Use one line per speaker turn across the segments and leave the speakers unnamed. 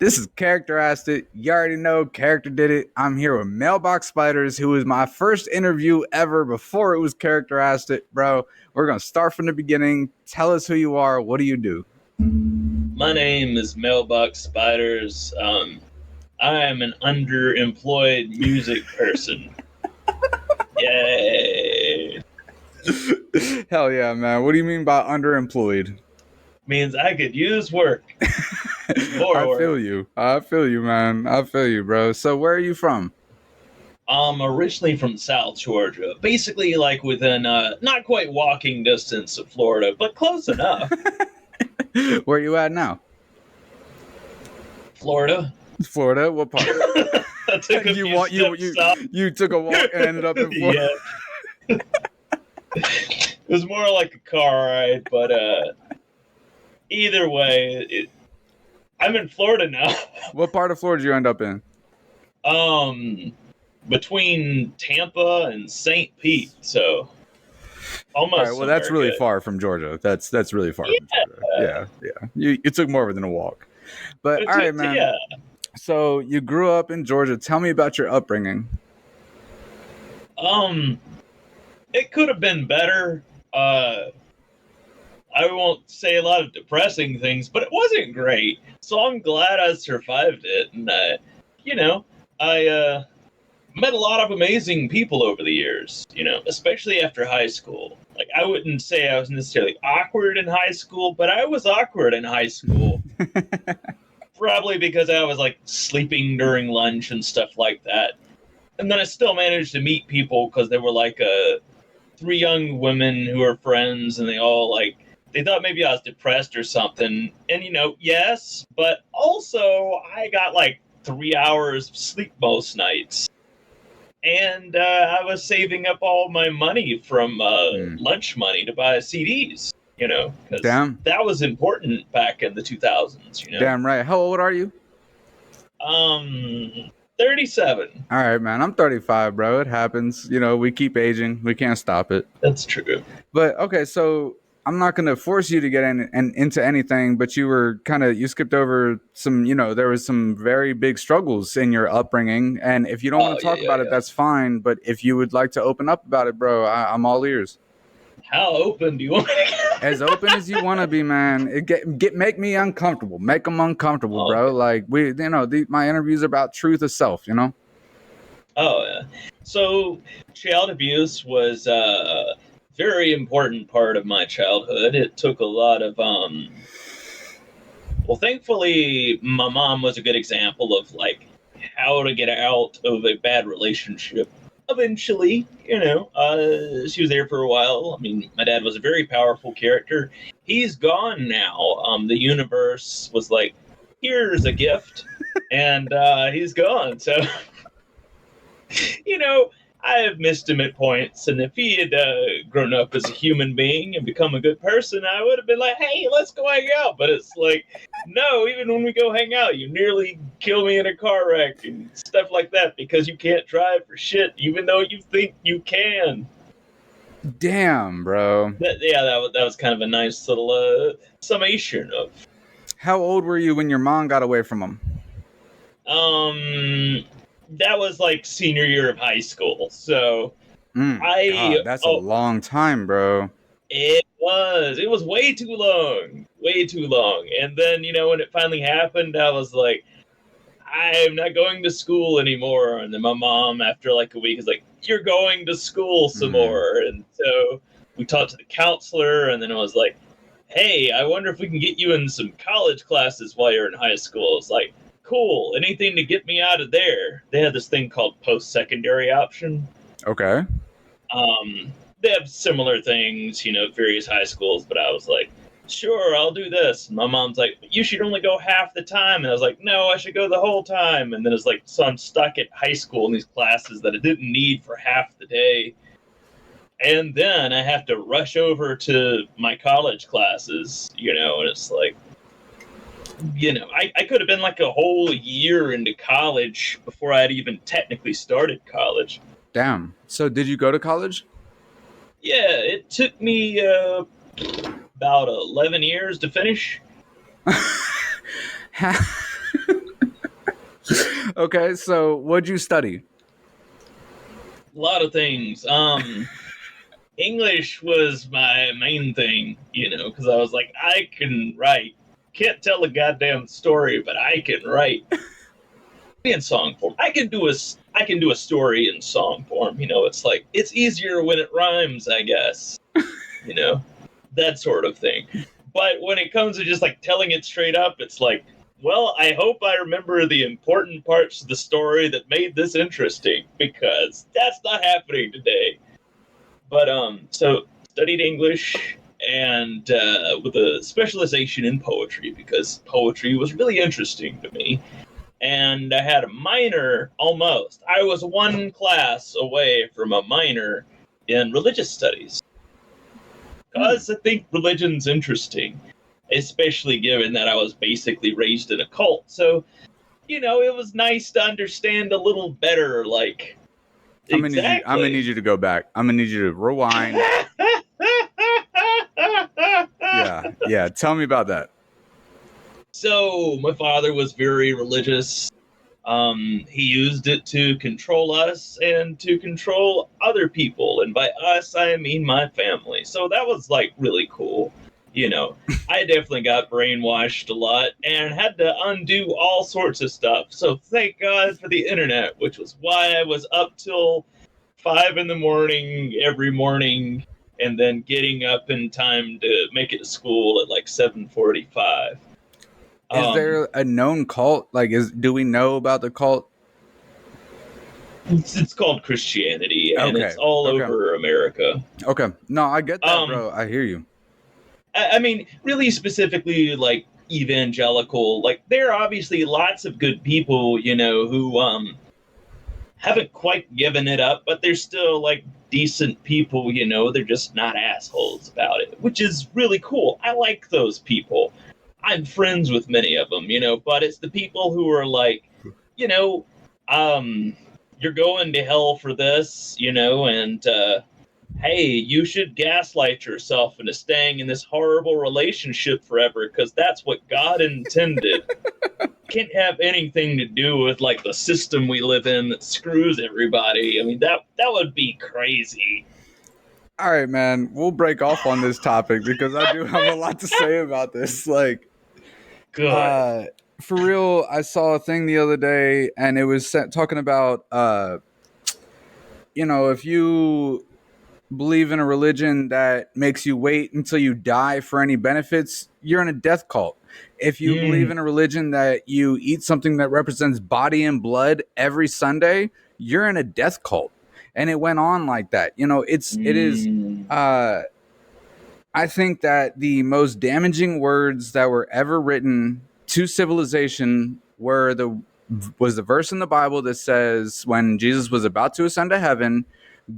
This is Character Asked It. You already know Character did it. I'm here with Mailbox Spiders, who was my first interview ever before it was Character Asked It. Bro, we're going to start from the beginning. Tell us who you are. What do you do?
My name is Mailbox Spiders. I am an underemployed music person. Yay!
Hell yeah, man. What do you mean by underemployed?
Means I could use work. More
I
work.
feel you. I feel you, man. I feel you, bro. So where are you from?
I'm originally from South Georgia. Basically, like within not quite walking distance of Florida, but close enough.
Where you at now?
Florida.
Florida? What part?
I took a few steps south.
You took a walk and ended up in Florida.
Yeah. It was more like a car ride, but either way, I'm in Florida now.
What part of Florida did you end up in?
Between Tampa and St. Pete, so almost.
All right, well, that's really far from Georgia. That's really far from Georgia. Yeah. You took more than a walk. But all right, man.
Yeah.
So you grew up in Georgia. Tell me about your upbringing.
It could have been better. I won't say a lot of depressing things, but it wasn't great. So I'm glad I survived it, and I met a lot of amazing people over the years. Especially after high school. Like, I wouldn't say I was necessarily awkward in high school, but I was awkward in high school. Probably because I was like sleeping during lunch and stuff like that. And then I still managed to meet people because they were like three young women who were friends, and they thought maybe I was depressed or something. And yes, but also I got like 3 hours of sleep most nights. And I was saving up all my money from lunch money to buy CDs, because that was important back in the 2000s,
Damn right. How old are you?
37.
All right, man. I'm 35, bro. It happens. We keep aging. We can't stop it.
That's true.
But okay, so I'm not going to force you to get into anything, but you skipped over some, there was some very big struggles in your upbringing. And if you don't want to talk about it, that's fine. But if you would like to open up about it, bro, I'm all ears.
How open do you want me to get?
As open as you want to be, man. Make me uncomfortable. Make them uncomfortable, bro. Okay. Like my interviews are about truth of self,
Oh, yeah. So child abuse was very important part of my childhood. It took a lot of thankfully my mom was a good example of like how to get out of a bad relationship eventually. She was there for a while. I mean, my dad was a very powerful character. He's gone now. The universe was like, here's a gift, and he's gone. So I have missed him at points, and if he had grown up as a human being and become a good person, I would have been like, hey, let's go hang out. But it's like, no, even when we go hang out, you nearly kill me in a car wreck and stuff like that because you can't drive for shit, even though you think you can.
Damn, bro.
That was kind of a nice little summation of.
How old were you when your mom got away from him?
That was like senior year of high school. So
God, that's a long time, bro.
It was way too long. And then, when it finally happened, I was like, I'm not going to school anymore. And then my mom, after like a week, is like, you're going to school some more. And so we talked to the counselor, and then it was like, hey, I wonder if we can get you in some college classes while you're in high school. It's like, cool, anything to get me out of there. They had this thing called post-secondary option.
Okay.
They have similar things, various high schools, but I was like, sure, I'll do this. And my mom's like, you should only go half the time. And I was like, no, I should go the whole time. And then it's like, so I'm stuck at high school in these classes that I didn't need for half the day. And then I have to rush over to my college classes, and it's like, I could have been like a whole year into college before I had even technically started college.
Damn. So did you go to college?
Yeah, it took me about 11 years to finish.
Okay, so what'd you study?
A lot of things. English was my main thing, because I was like, I can write. Can't tell a goddamn story, but I can write in song form. I can do a story in song form. It's like it's easier when it rhymes, I guess. You know, that sort of thing. But when it comes to just like telling it straight up, it's like, well, I hope I remember the important parts of the story that made this interesting because that's not happening today. But so studied English and with a specialization in poetry because poetry was really interesting to me. And I had a minor almost. I was one class away from a minor in religious studies because I think religion's interesting, especially given that I was basically raised in a cult. So, it was nice to understand a little better, like,
I'm gonna need
exactly.
you to go back. I'm gonna need you to rewind. Yeah, yeah. Tell me about that.
So, my father was very religious. He used it to control us and to control other people. And by us, I mean my family. So that was like really cool. You know, I definitely got brainwashed a lot and had to undo all sorts of stuff. So thank God for the internet, which was why I was up till 5 in the morning every morning and then getting up in time to make it to school at like 7:45.
Is
Um,
there a known cult? Like, do we know about the cult?
it's called Christianity, and it's
Okay,
all
okay,
over America.
okay. No, I get that,
Um,
bro. I hear you.
I mean, really specifically, like evangelical. Like there are obviously lots of good people, who haven't quite given it up, but they're still like decent people. They're just not assholes about it, which is really cool. I like those people. I'm friends with many of them, but it's the people who are like, you know, um, you're going to hell for this, and hey, you should gaslight yourself into staying in this horrible relationship forever because that's what God intended. Can't have anything to do with like the system we live in that screws everybody. I mean, that would be crazy.
All right, man. We'll break off on this topic because I do have a lot to say about this. Like,
Good.
uh, for real, I saw a thing the other day, and it was talking about, if you believe in a religion that makes you wait until you die for any benefits, you're in a death cult. If you believe
Mm,
in a religion that you eat something that represents body and blood every Sunday, you're in a death cult. And it went on like that. It is
mm.
uh I think that the most damaging words that were ever written to civilization was the verse in the Bible that says when Jesus was about to ascend to heaven,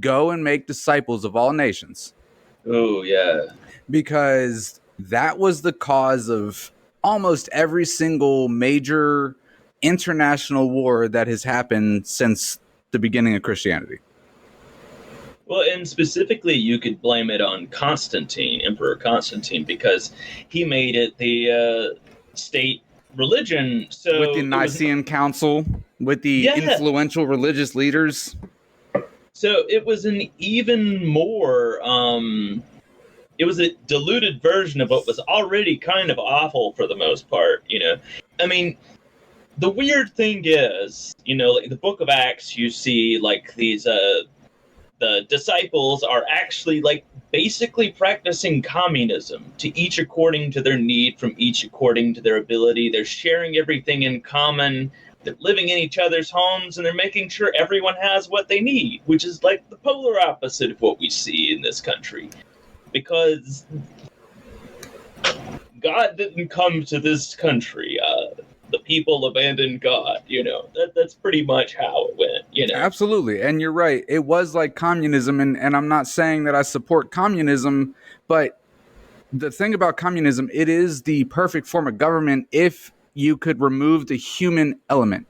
go and make disciples of all nations,
Oh yeah.
because that was the cause of almost every single major international war that has happened since the beginning of Christianity.
Well, and specifically, you could blame it on Constantine, Emperor Constantine, because he made it the state religion.
With the
So it was,
Nicene Council, with the
yeah.
influential religious leaders.
So it was an even more. It was a diluted version of what was already kind of awful for the most part. I mean, the weird thing is, like the Book of Acts, you see like these the disciples are actually like basically practicing communism to each according to their need, from each according to their ability. They're sharing everything in common. They're living in each other's homes and they're making sure everyone has what they need, which is like the polar opposite of what we see in this country. Because God didn't come to this country. The people abandoned God. That's pretty much how it went.
Absolutely. And you're right. It was like communism. And I'm not saying that I support communism, but the thing about communism, it is the perfect form of government if you could remove the human element.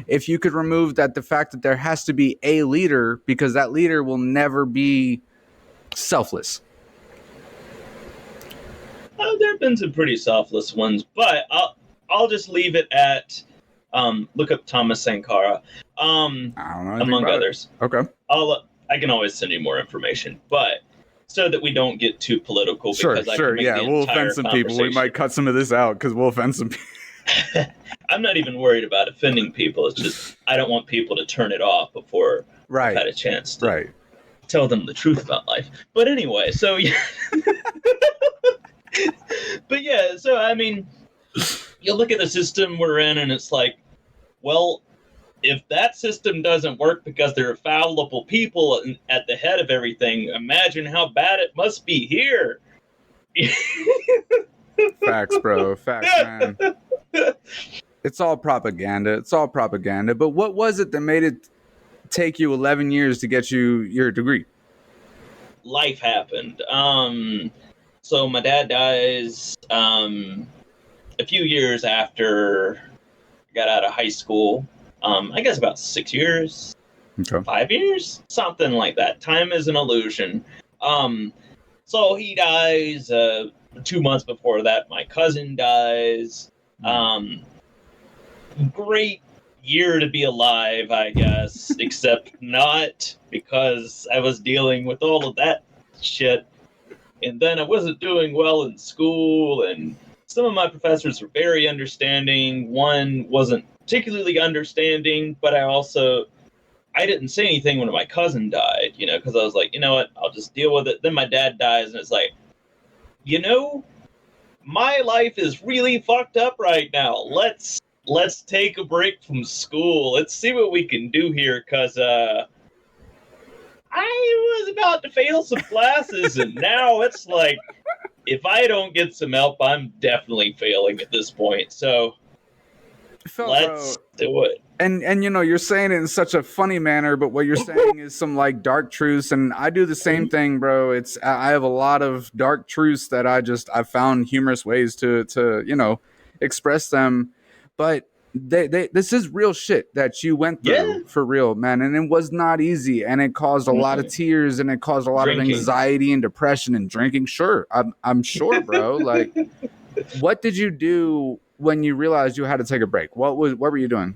If you could remove the fact that there has to be a leader, because that leader will never be selfless.
There have been some pretty selfless ones, but I'll just leave it at Look up Thomas Sankara,
I don't know anything
among
about
others.
it. Okay.
I can always send you more information, but so that we don't get too political, because I can make the
we'll
entire
offend some people. We might cut some of this out because we'll offend some people.
I'm not even worried about offending people. It's just I don't want people to turn it off before I've had a chance to tell them the truth about life. But anyway, so yeah. But yeah, so I mean, you look at the system we're in, and it's like, well, if that system doesn't work because there are fallible people at the head of everything, imagine how bad it must be here.
Facts, bro. Facts, man. It's all propaganda. It's all propaganda. But what was it that made it take you 11 years to get you your degree?
Life happened. So my dad dies a few years after I got out of high school. I guess about 6 years, 5 years, something like that. Time is an illusion. So he dies. 2 months before that, my cousin dies. Great year to be alive, I guess, except not, because I was dealing with all of that shit. And then I wasn't doing well in school, and some of my professors were very understanding. One wasn't particularly understanding, but I didn't say anything when my cousin died, because I was like, you know what, I'll just deal with it. Then my dad dies, and it's like, my life is really fucked up right now. Let's take a break from school. Let's see what we can do here, because I was about to fail some classes, and now it's like, if I don't get some help, I'm definitely failing at this point. So let's do it.
And you're saying it in such a funny manner, but what you're saying is some like dark truths, and I do the same thing, bro. I have a lot of dark truths that I've found humorous ways to express them, but this is real shit that you went through for real, man, and it was not easy, and it caused a lot of tears, and it caused a lot of anxiety and depression and drinking. Sure, I'm sure, bro. Like, what did you do when you realized you had to take a break? What were you doing?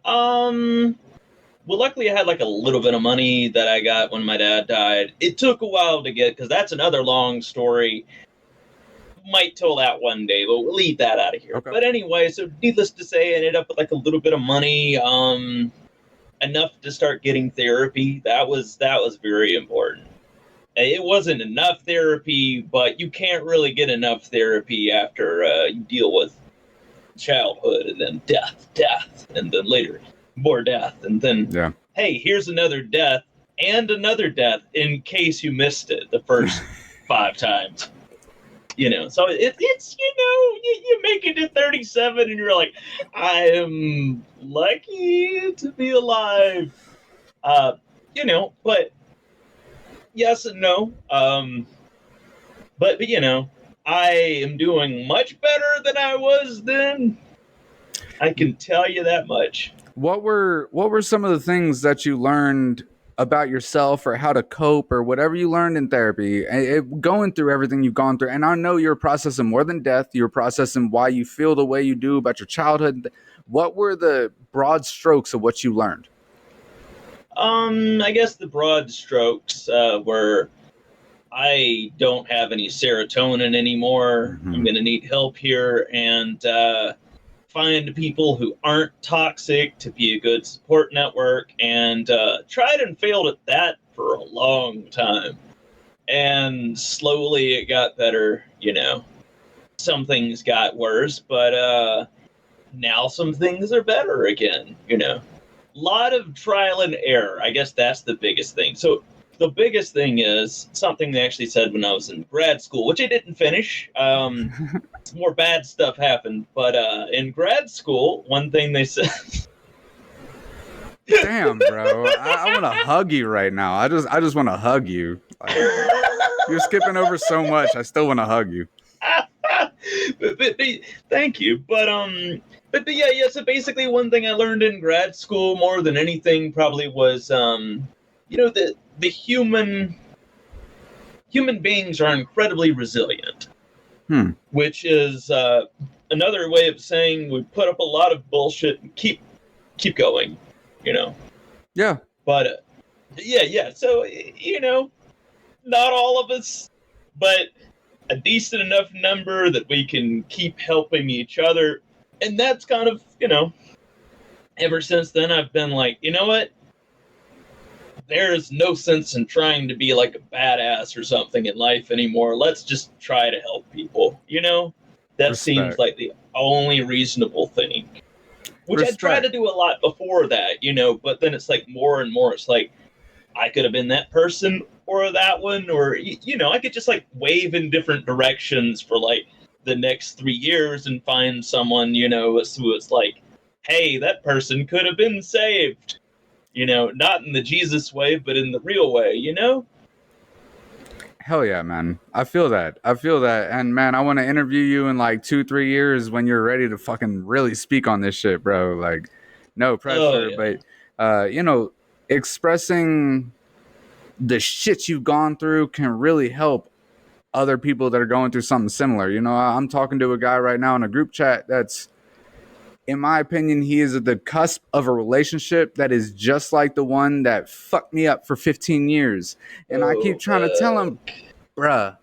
Well, luckily I had like a little bit of money that I got when my dad died. It took a while to get, because that's another long story. Might tell that one day, but we'll leave that out of here. Okay. But anyway, so needless to say, I ended up with like a little bit of money, enough to start getting therapy. That was very important. It wasn't enough therapy, but you can't really get enough therapy after you deal with childhood, and then death, and then later more death, and then hey, here's another death and another death in case you missed it the first 5 times. So it's you make it to 37 and you're like, I am lucky to be alive. But yes and no. But I am doing much better than I was then. I can tell you that much.
What were some of the things that you learned about yourself, or how to cope, or whatever you learned in therapy, going through everything you've gone through? And I know you're processing more than death. You're processing why you feel the way you do about your childhood. What were the broad strokes of what you learned?
I guess the broad strokes were, I don't have any serotonin anymore. Mm-hmm. I'm going to need help here, and find people who aren't toxic to be a good support network, and tried and failed at that for a long time. And slowly it got better, Some things got worse, but now some things are better again, A lot of trial and error. I guess that's the biggest thing. So the biggest thing is something they actually said when I was in grad school, which I didn't finish. More bad stuff happened, but in grad school, one thing they said.
Damn, bro! I want to hug you right now. I just want to hug you. Like, you're skipping over so much. I still want to hug you.
but thank you. But yeah. So basically, one thing I learned in grad school more than anything probably was the human beings are incredibly resilient, which is another way of saying we put up a lot of bullshit and keep going, you know.
Yeah.
But yeah. So not all of us, but a decent enough number that we can keep helping each other. And that's kind of, ever since then I've been like, you know what? There's no sense in trying to be like a badass or something in life anymore. Let's just try to help people, That seems like the only reasonable thing. Which I tried to do a lot before that, but then it's like more and more, it's like, I could have been that person or that one, or, I could just like wave in different directions for like the next 3 years and find someone, who it's like, hey, that person could have been saved. Not in the Jesus way, but in the real way,
Hell yeah, man. I feel that. And man, I want to interview you in like 2-3 years when you're ready to fucking really speak on this shit, bro. Like, no pressure, but, expressing the shit you've gone through can really help other people that are going through something similar. I'm talking to a guy right now in a group chat that's, in my opinion, he is at the cusp of a relationship that is just like the one that fucked me up for 15 years. And I keep trying to tell him, bruh,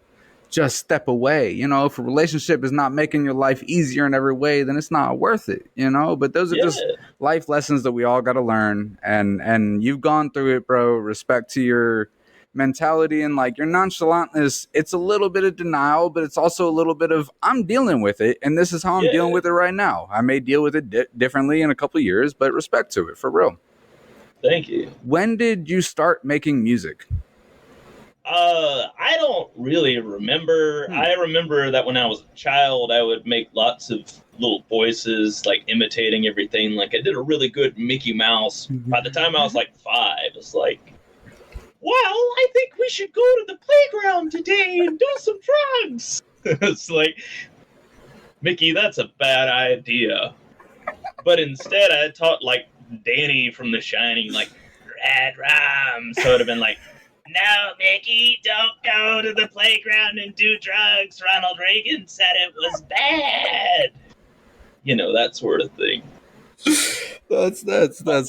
just step away. If a relationship is not making your life easier in every way, then it's not worth it, But those are just life lessons that we all got to learn. And you've gone through it, bro. Respect to your mentality and like your nonchalantness. It's a little bit of denial, but it's also a little bit of I'm dealing with it, and this is how I'm dealing with it right now. I may deal with it differently in a couple of years, but respect to it, for real.
Thank you.
When did you start making music?
I don't really remember. I remember that when I was a child, I would make lots of little voices, like imitating everything. Like I did a really good Mickey Mouse. By the time I was like 5, it's like, well, I think we should go to the playground today and do some drugs. It's like, Mickey, that's a bad idea. But instead, I taught like Danny from The Shining, like, rad rhyme. So it would have been like, no, Mickey, don't go to the playground and do drugs. Ronald Reagan said it was bad. That sort of thing.
That's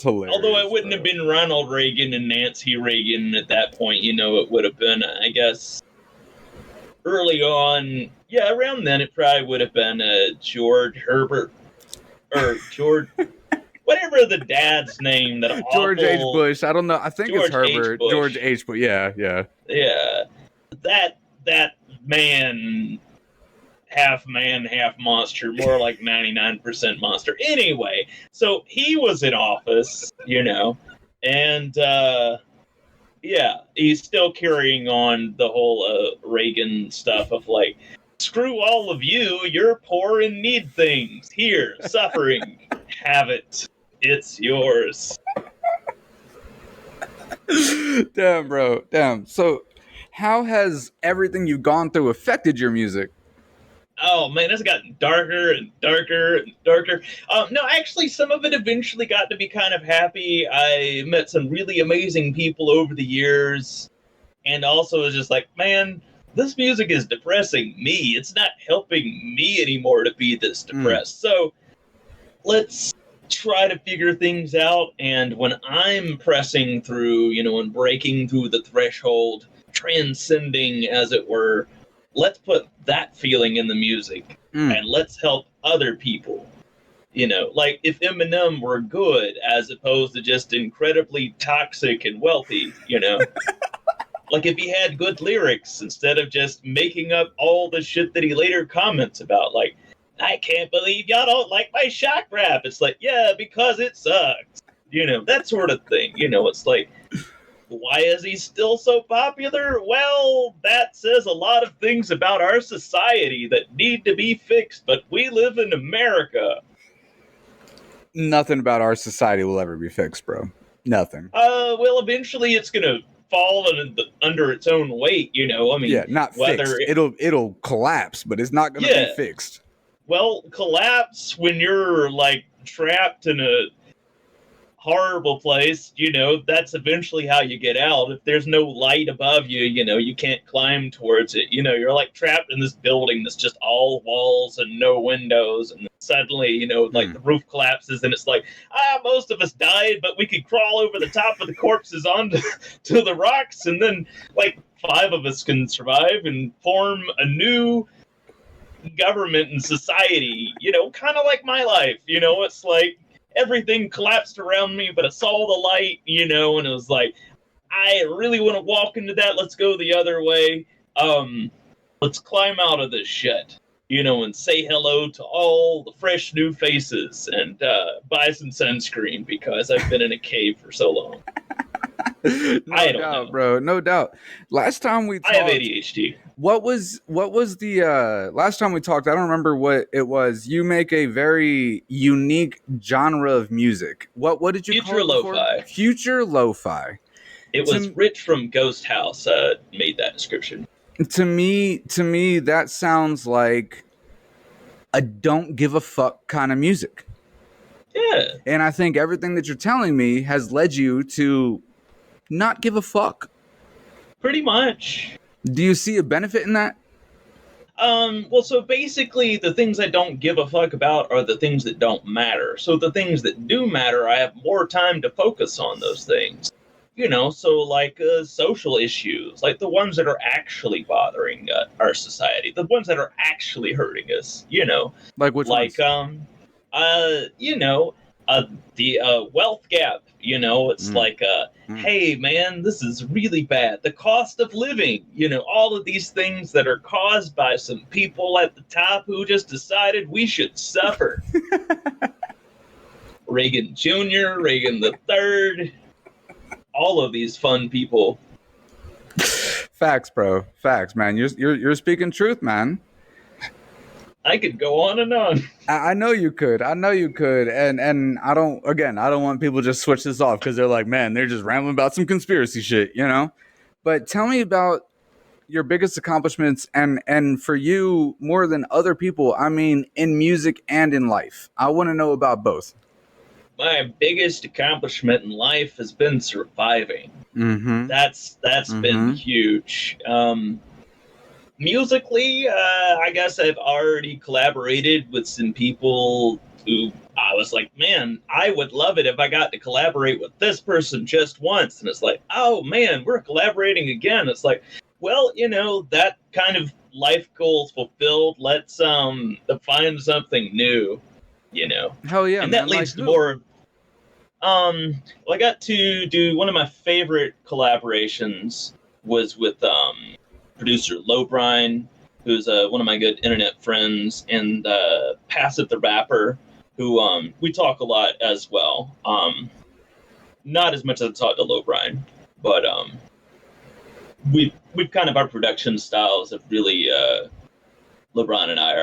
hilarious.
Although it wouldn't have been Ronald Reagan and Nancy Reagan at that point, it would have been, I guess, early on. Yeah, around then it probably would have been George Herbert or George, whatever the dad's name. That
George
awful,
H. Bush. I don't know. I think it's Herbert. George H. Bush. Yeah.
Yeah. That man, half man, half monster, more like 99% monster. Anyway, so he was in office, and he's still carrying on the whole Reagan stuff of like, screw all of you, you're poor and need things. Here, suffering, have it. It's yours.
Damn, bro. Damn. So, how has everything you've gone through affected your music?
Oh man, it's gotten darker and darker and darker. No, actually, some of it eventually got to be kind of happy. I met some really amazing people over the years, and also was just like, man, this music is depressing me. It's not helping me anymore to be this depressed. So let's try to figure things out. And when I'm pressing through, and breaking through the threshold, transcending, as it were, let's put that feeling in the music and let's help other people. Like if Eminem were good as opposed to just incredibly toxic and wealthy, like if he had good lyrics instead of just making up all the shit that he later comments about, like, I can't believe y'all don't like my shock rap. It's like, yeah, because it sucks. That sort of thing. It's like, why is he still so popular? Well, that says a lot of things about our society that need to be fixed, but we live in America.
Nothing about our society will ever be fixed, bro. Nothing.
Well, eventually it's going to fall under its own weight, I mean,
yeah, not fixed. It'll collapse, but it's not going to be fixed.
Well, collapse when you're like trapped in horrible place, that's eventually how you get out. If there's no light above you, you can't climb towards it. You're like trapped in this building that's just all walls and no windows. And suddenly, like the roof collapses and it's like, most of us died, but we could crawl over the top of the corpses onto to the rocks. And then like 5 of us can survive and form a new government and society, kind of like my life. It's like everything collapsed around me, but I saw the light, and it was like, I really want to walk into that. Let's go the other way. Let's climb out of this shit, and say hello to all the fresh new faces and buy some sunscreen because I've been in a cave for so long.
No doubt, bro. No doubt. Last time we talked,
I have ADHD.
What was the last time we talked? I don't remember what it was. You make a very unique genre of music. What did you call it before?
Lo-fi.
Future lo-fi.
It was Rich from Ghost House made that description.
To me, that sounds like a don't give a fuck kind of music.
Yeah.
And I think everything that you're telling me has led you to not give a fuck.
Pretty much.
Do you see a benefit in that?
Well, so basically the things I don't give a fuck about are the things that don't matter. So the things that do matter, I have more time to focus on those things. So like social issues, like the ones that are actually bothering our society, the ones that are actually hurting us,
Like which ones?
The wealth gap, it's like, hey, man, this is really bad. The cost of living, all of these things that are caused by some people at the top who just decided we should suffer. Reagan Jr., Reagan the Third, all of these fun people.
Facts, bro. Facts, man. You're speaking truth, man.
I could go on and on.
I know you could. And I don't want people to just switch this off because they're like, man, they're just rambling about some conspiracy shit, But tell me about your biggest accomplishments and for you more than other people, I mean, in music and in life. I want to know about both.
My biggest accomplishment in life has been surviving.
Mm-hmm.
That's been huge. Musically, I guess I've already collaborated with some people who I was like, man, I would love it if I got to collaborate with this person just once. And it's like, oh man, we're collaborating again. It's like, well, that kind of life goal's fulfilled. Let's find something new,
Hell yeah.
And that leads to more. Well, I got to do one of my favorite collaborations was with producer Lowbrine, who's one of my good internet friends, and Passive the Rapper, who we talk a lot as well. Not as much as I talk to Lowbrine, but we've kind of, our production styles have really Lowbrine and I,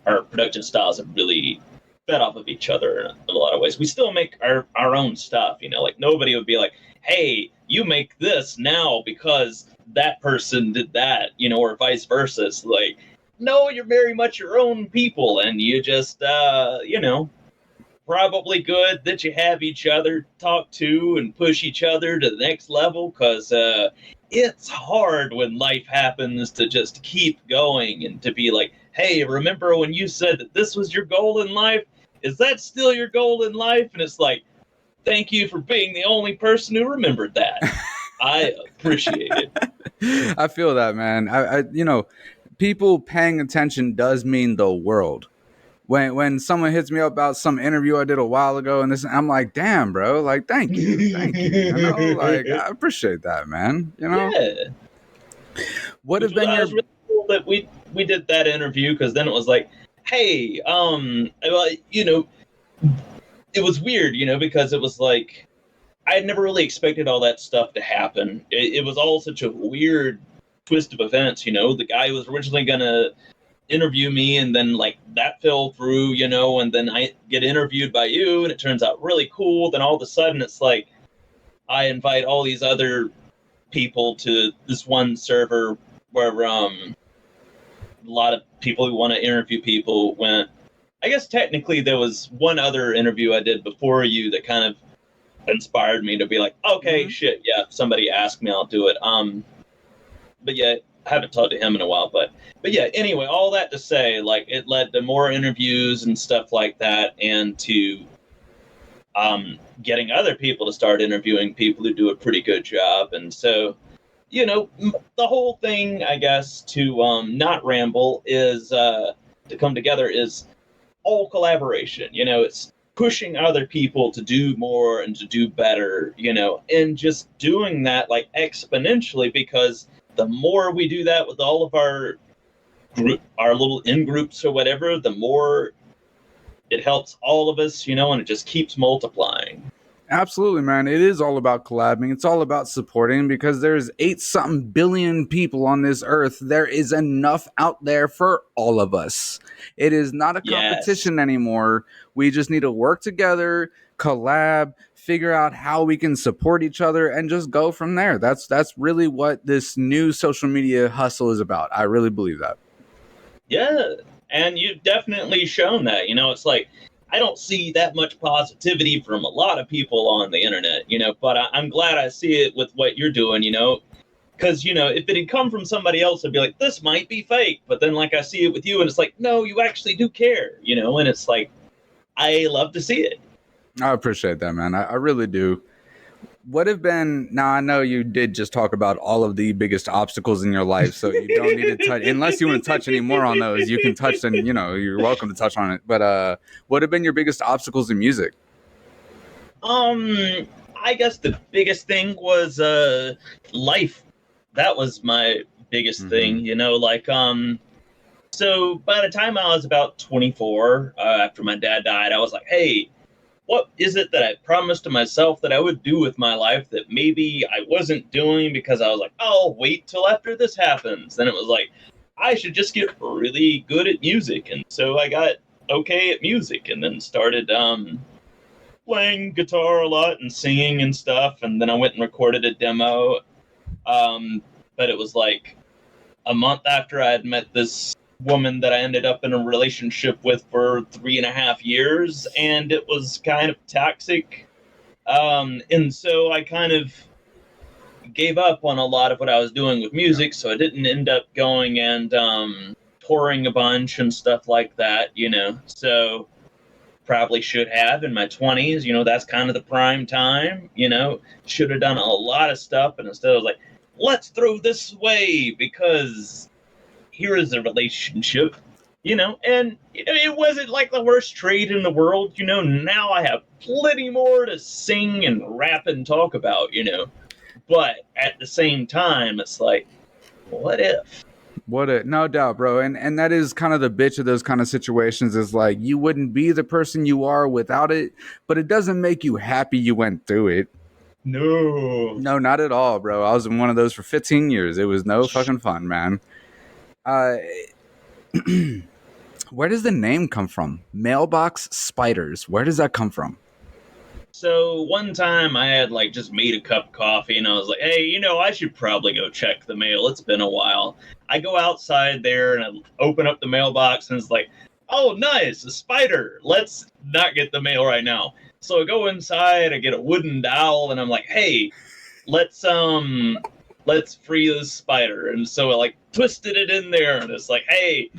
our production styles have really fed off of each other in a lot of ways. We still make our own stuff, like nobody would be like, hey, you make this now because that person did that, or vice versa. It's like, no, you're very much your own people, and you just, probably good that you have each other talk to and push each other to the next level, because it's hard when life happens to just keep going and to be like, hey, remember when you said that this was your goal in life? Is that still your goal in life? And it's like, thank you for being the only person who remembered that. I appreciate it.
I feel that, man. I people paying attention does mean the world. When someone hits me up about some interview I did a while ago, and I'm like, damn, bro, like, thank you. Like, I appreciate that, man.
Yeah.
What has been your?
It was really cool that we did that interview, because then it was like, hey, it was weird, because it was like, I had never really expected all that stuff to happen. It was all such a weird twist of events, The guy was originally going to interview me, and then, like, that fell through, and then I get interviewed by you, and it turns out really cool. Then all of a sudden, it's like, I invite all these other people to this one server where a lot of people who want to interview people went. I guess technically there was one other interview I did before you that kind of inspired me to be like, okay,
Mm-hmm.
shit, yeah, if somebody asked me, I'll do it. But yeah, I haven't talked to him in a while, but yeah, anyway, all that to say, like, it led to more interviews and stuff like that, and to getting other people to start interviewing people who do a pretty good job. And so, the whole thing, I guess, to not ramble is to come together is all collaboration. It's pushing other people to do more and to do better, and just doing that like exponentially, because the more we do that with all of our our little in groups or whatever, the more it helps all of us, and it just keeps multiplying.
Absolutely, man. It is all about collabing. It's all about supporting because there's 8 something billion people on this earth. There is enough out there for all of us. It is not a
Yes.
competition anymore. We just need to work together, collab, figure out how we can support each other, and just go from there. That's really what this new social media hustle is about. I really believe that.
Yeah. And you've definitely shown that. It's like, I don't see that much positivity from a lot of people on the internet, but I'm glad I see it with what you're doing, because, if it had come from somebody else, I'd be like, this might be fake. But then, like, I see it with you, and it's like, no, you actually do care, and it's like, I love to see it.
I appreciate that, man. I really do. What have been, now I know you did just talk about all of the biggest obstacles in your life, so you don't need to touch, unless you want to touch any more on those, you can touch them, you're welcome to touch on it. But what have been your biggest obstacles in music?
I guess the biggest thing was life. That was my biggest
Mm-hmm.
thing, so by the time I was about 24, after my dad died, I was like, hey, what is it that I promised to myself that I would do with my life that maybe I wasn't doing, because I was like, oh, I'll wait till after this happens. Then it was like, I should just get really good at music. And so I got okay at music, and then started playing guitar a lot and singing and stuff. And then I went and recorded a demo. But it was like a month after I had met this woman that I ended up in a relationship with for 3.5 years, and it was kind of toxic. And so I kind of gave up on a lot of what I was doing with
Yeah.
music, so I didn't end up going and touring a bunch and stuff like that, So probably should have in my 20s, that's kind of the prime time, should have done a lot of stuff, and instead I was like, let's throw this away because here is a relationship, and it wasn't like the worst trade in the world, now I have plenty more to sing and rap and talk about, but at the same time, it's like, what if?
What a no doubt, bro. And that is kind of the bitch of those kind of situations is like you wouldn't be the person you are without it, but it doesn't make you happy you went through it.
No.
No, not at all, bro. I was in one of those for 15 years. It was no fucking fun, man. Uh where does the name come from? Mailbox spiders. Where does that come from?
So one time I had like just made a cup of coffee, and I was like, hey, I should probably go check the mail. It's been a while. I go outside there and I open up the mailbox, and it's like, oh, nice, a spider. Let's not get the mail right now. So I go inside, I get a wooden dowel, and I'm like, hey, let's free this spider. And so I like twisted it in there, and it's like, hey,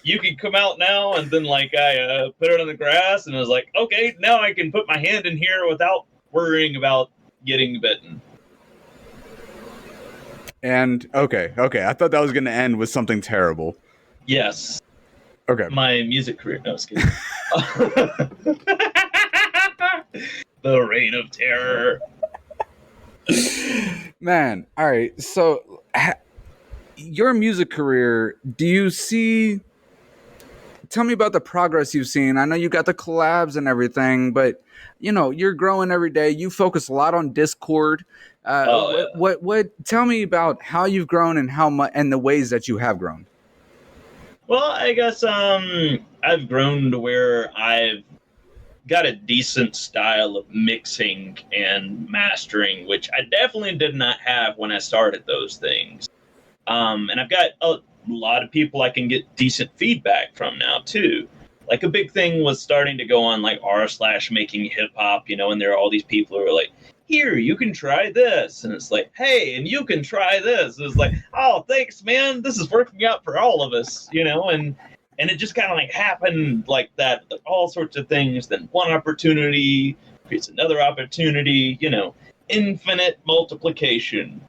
you can come out now. And then like I put it on the grass, and I was like, okay, now I can put my hand in here without worrying about getting bitten.
And okay, I thought that was going to end with something terrible.
Yes,
Okay.
my music career. No, I was kidding. The reign of terror.
Man, all right. So your music career, do you see, tell me about the progress you've seen. I know you got the collabs and everything, but you're growing every day. You focus a lot on Discord.
Oh yeah.
Tell me about how you've grown and how much and the ways that you have grown.
Well, I guess I've grown to where I've got a decent style of mixing and mastering, which I definitely did not have when I started those things. And I've got a lot of people I can get decent feedback from now too. Like a big thing was starting to go on like r slash making hip hop, and there are all these people who are like, here, you can try this. And it's like, hey, and you can try this. And it's like, oh, thanks, man. This is working out for all of us, and it just kind of like happened like that, like all sorts of things. Then one opportunity creates another opportunity, infinite multiplication,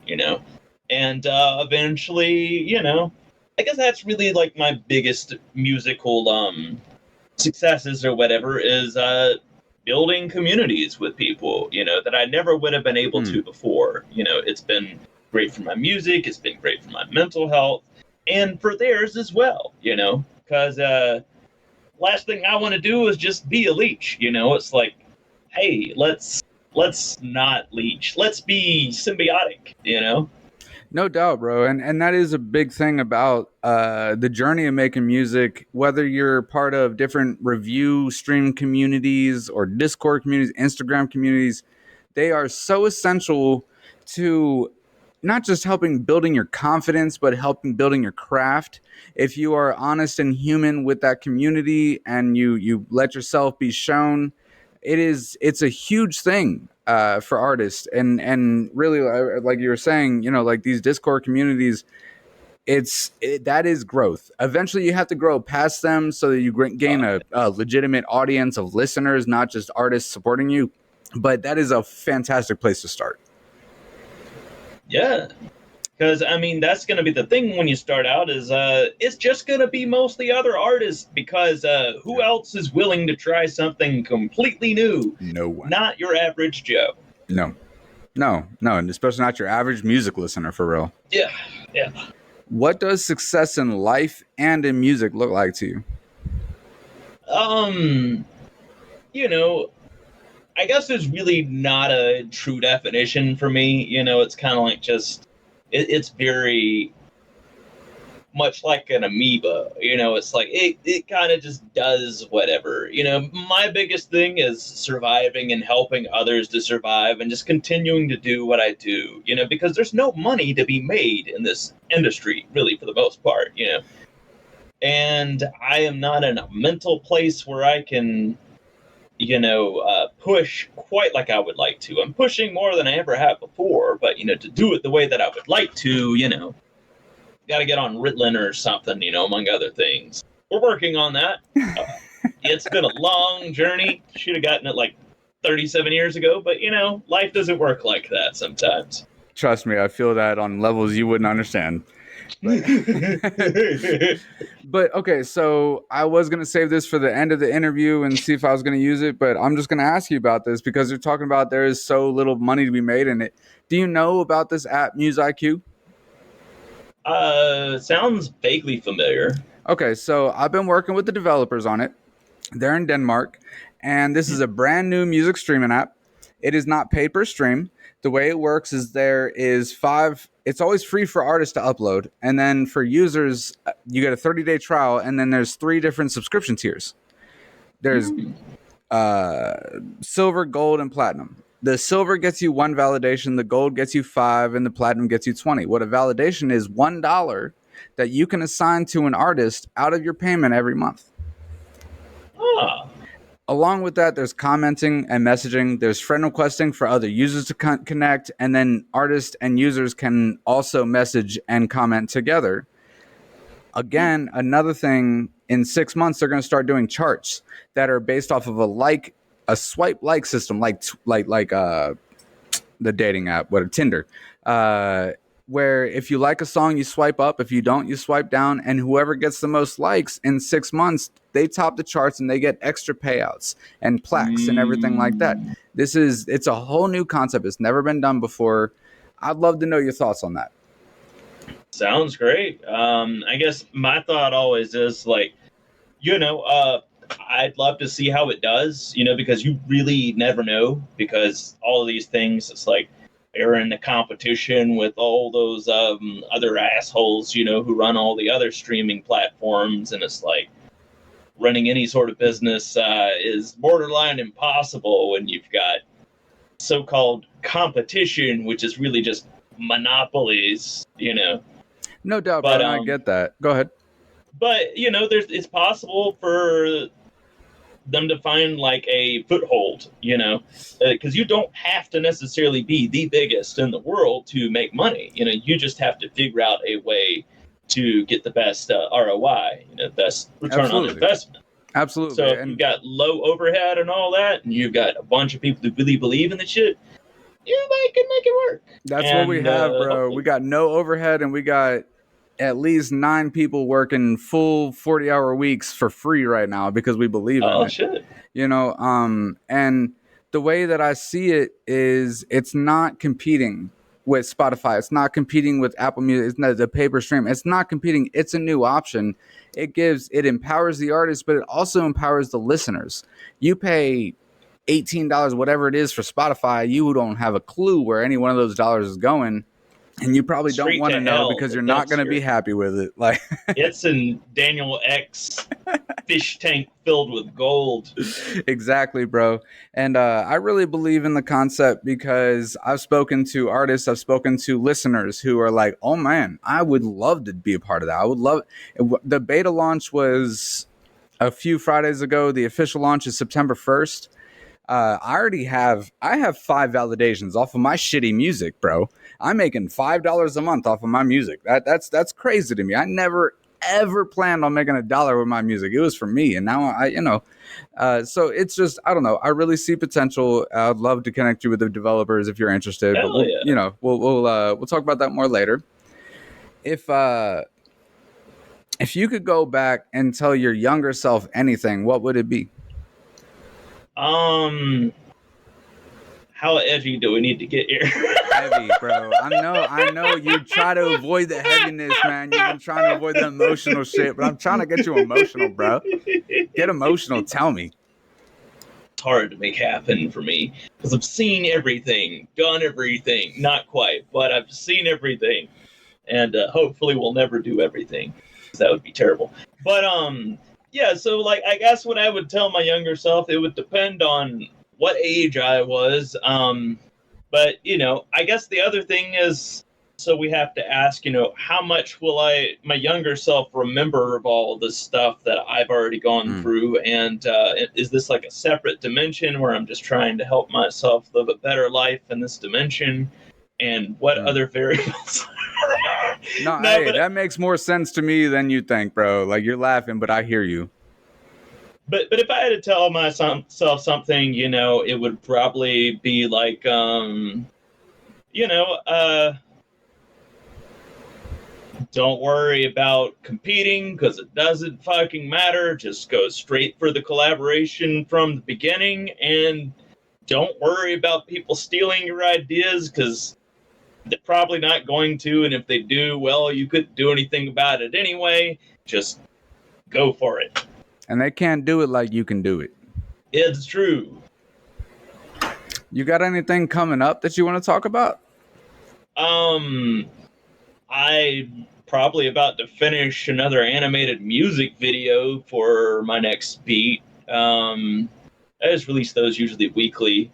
and eventually, I guess that's really like my biggest musical successes or whatever is building communities with people, that I never would have been able to before. It's been great for my music, it's been great for my mental health, and for theirs as well, because last thing I want to do is just be a leech, It's like, hey, let's not leech. Let's be symbiotic,
No doubt, bro. And that is a big thing about the journey of making music, whether you're part of different review stream communities or Discord communities, Instagram communities, they are so essential to not just helping building your confidence, but helping building your craft. If you are honest and human with that community and you let yourself be shown, it's a huge thing for artists, and really, like you were saying, like these Discord communities, that is growth. Eventually you have to grow past them so that you gain a legitimate audience of listeners, not just artists supporting you, but that is a fantastic place to start.
Yeah, because I mean that's going to be the thing when you start out is it's just going to be mostly other artists, because who else is willing to try something completely new?
No one.
Not your average Joe.
No, and especially not your average music listener, for real.
Yeah.
What does success in life and in music look like to you?
I guess there's really not a true definition for me. It's kind of like just, it's very much like an amoeba. It's like it kind of just does whatever. My biggest thing is surviving and helping others to survive and just continuing to do what I do, because there's no money to be made in this industry, really, for the most part, and I am not in a mental place where I can push quite like I would like to. I'm pushing more than I ever have before, but, to do it the way that I would like to, got to get on Ritalin or something, among other things. We're working on that. It's been a long journey. Should have gotten it like 37 years ago, but, life doesn't work like that sometimes.
Trust me, I feel that on levels you wouldn't understand. But okay, so I was going to save this for the end of the interview and see if I was going to use it, but I'm just going to ask you about this because you're talking about there is so little money to be made in it. Do you know about this app, MuseIQ?
Sounds vaguely familiar.
Okay, so I've been working with the developers on it. They're in Denmark, and this is a brand new music streaming app. It is not pay per stream. The way it works is it's always free for artists to upload. And then for users, you get a 30-day trial. And then there's 3 different subscription tiers. There's silver, gold, and platinum. The silver gets you 1 validation. The gold gets you 5, and the platinum gets you 20. What a validation is $1 that you can assign to an artist out of your payment every month.
Ah.
Along with that, there's commenting and messaging. There's friend requesting for other users to connect. And then artists and users can also message and comment together. Again, another thing, in 6 months, they're going to start doing charts that are based off of a swipe like system, like the dating app, Tinder, where if you like a song, you swipe up. If you don't, you swipe down. And whoever gets the most likes in 6 months, they top the charts and they get extra payouts and plaques and everything like that. It's a whole new concept. It's never been done before. I'd love to know your thoughts on that.
Sounds great. I guess my thought always is like, I'd love to see how it does, because you really never know, because all of these things, it's like, they're in the competition with all those other assholes, who run all the other streaming platforms. And it's like running any sort of business is borderline impossible when you've got so-called competition, which is really just monopolies,
No doubt, but I get that. Go ahead.
But, it's possible for them to find like a foothold, because you don't have to necessarily be the biggest in the world to make money. You just have to figure out a way to get the best ROI, best return on investment.
Absolutely.
So if you've got low overhead and all that, and you've got a bunch of people who really believe in the shit, you can make it work.
That's what we have, bro. We got no overhead, and we got at least 9 people working full 40-hour weeks for free right now because we believe in it.
Oh, shit.
And the way that I see it is it's not competing with Spotify. It's not competing with Apple Music. It's not the paper stream. It's not competing. It's a new option. It empowers the artist, but it also empowers the listeners. You pay $18, whatever it is for Spotify, you don't have a clue where any one of those dollars is going. And you probably don't want to know because you're not going to be happy with it. Like
it's in Daniel X fish tank filled with gold.
Exactly, bro. And I really believe in the concept because I've spoken to artists, I've spoken to listeners who are like, oh man, I would love to be a part of that. I would love it. The beta launch was a few Fridays ago. The official launch is September 1st. I have 5 validations off of my shitty music, bro. I'm making $5 a month off of my music. That's crazy to me. I never ever planned on making $1 with my music. It was for me, and now so it's just, I don't know. I really see potential. I'd love to connect you with the developers if you're interested.
Hell
but
yeah.
We'll talk about that more later. If you could go back and tell your younger self anything, what would it be?
How edgy do we need to get here?
Heavy, bro. I know you try to avoid the heaviness, man. You've been trying to avoid the emotional shit, but I'm trying to get you emotional, bro. Get emotional. Tell me.
It's hard to make happen for me because I've seen everything, done everything. Not quite, but I've seen everything, and hopefully we'll never do everything because that would be terrible. But yeah. So like, I guess what I would tell my younger self, it would depend on what age I was. But, I guess the other thing is, so we have to ask, how much will my younger self remember of all this stuff that I've already gone through? And is this like a separate dimension where I'm just trying to help myself live a better life in this dimension? And what other variables?
That makes more sense to me than you think, bro. Like, you're laughing, but I hear you.
But if I had to tell myself something, it would probably be like, don't worry about competing because it doesn't fucking matter. Just go straight for the collaboration from the beginning, and don't worry about people stealing your ideas because they're probably not going to. And if they do, well, you couldn't do anything about it anyway. Just go for it.
And they can't do it like you can do it.
It's true.
You got anything coming up that you want to talk about?
I'm probably about to finish another animated music video for my next beat. I just release those usually weekly.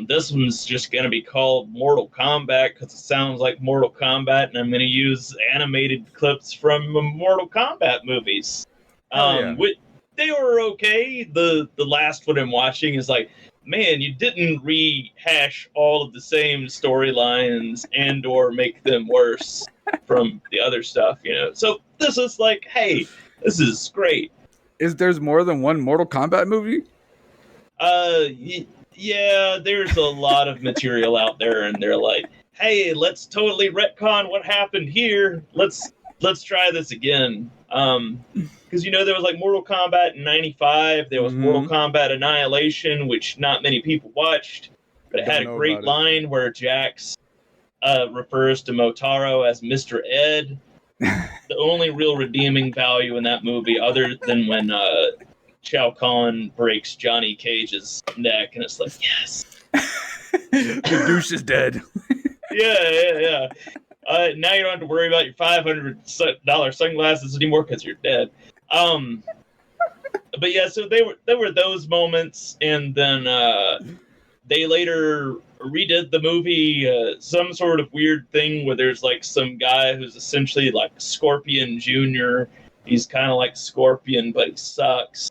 This one's just going to be called Mortal Kombat because it sounds like Mortal Kombat, and I'm going to use animated clips from Mortal Kombat movies. They were okay. The last one I'm watching is like, man, you didn't rehash all of the same storylines and or make them worse from the other stuff, So this is like, hey, this is great.
There's more than one Mortal Kombat movie?
Yeah, there's a lot of material out there, and they're like, hey, let's totally retcon what happened here. Let's try this again. Because there was like Mortal Kombat in '95. There was Mortal Kombat Annihilation, which not many people watched, but it had a great line where Jax refers to Motaro as Mr. Ed. The only real redeeming value in that movie, other than when Shao Kahn breaks Johnny Cage's neck, and it's like, yes,
the douche is dead.
Yeah. Now you don't have to worry about your $500 sunglasses anymore because you're dead. But yeah, so there were those moments, and then they later redid the movie, some sort of weird thing where there's like some guy who's essentially like Scorpion Jr. He's kind of like Scorpion, but he sucks.